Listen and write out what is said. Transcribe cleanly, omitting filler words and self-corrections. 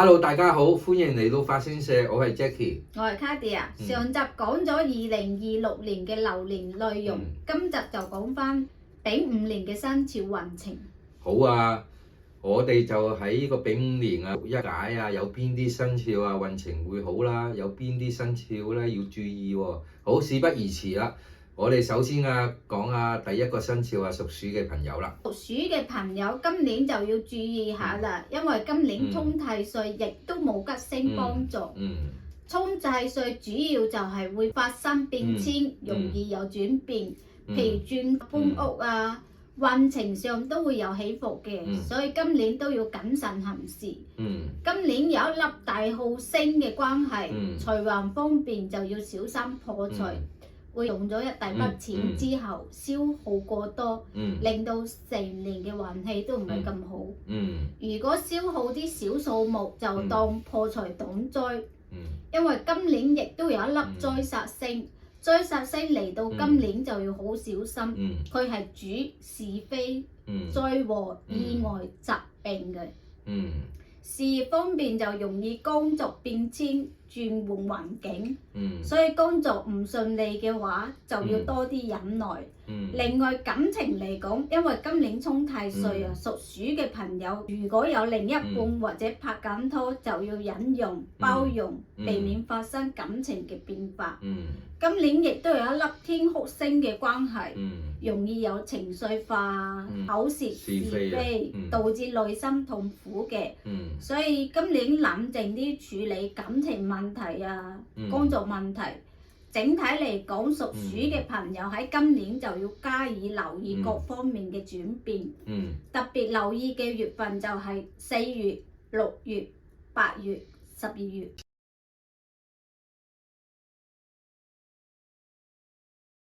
Hello， 大家好，歡迎嚟到法仙社，我係 Jackie， 我係 Cardia。上集講咗2026年嘅流年內容，今集就講翻丙午年嘅生肖運程。好啊，我哋就喺呢個丙午年啊，一解啊，有邊啲生肖啊運程會好啦，有邊啲生肖咧要注意喎。好，事不宜遲啦，我哋首先啊講下第一個生肖啊，屬鼠嘅朋友啦。屬鼠嘅朋友今年就要注意下啦，因為今年沖太歲亦都冇吉星幫助。沖太歲主要就係會發生變遷，容易有轉變，譬如轉搬屋啊，運程上都會有起伏嘅，所以今年都要謹慎行事。今年有一粒大耗星嘅關係，財運方面就要小心破財。會用咗一大筆錢之後消耗過多，令到成年嘅運氣都唔係咁好。如果消耗啲小數目就當破財擋災，因為今年亦都有一粒災煞星，災煞星嚟到今年就要好小心，佢係主是非、災禍、意外、疾病嘅。事業方面就容易工作變遷、轉換環境，所以工作唔順利嘅話就要多啲忍耐。另外感情嚟講，因為今年沖太歲啊，屬鼠嘅朋友如果有另一半或者拍緊拖，就要忍容、包容，避免發生感情嘅變化。今年亦都有一粒天哭星嘅關係，容易有情緒化、口舌是非，導致內心痛苦嘅。所以今年冷靜啲處理感情問題啊，工作問題。整體嚟講，屬鼠嘅朋友喺今年就要加以留意各方面嘅轉變。特別留意嘅月份就係4月、6月、8月、12月。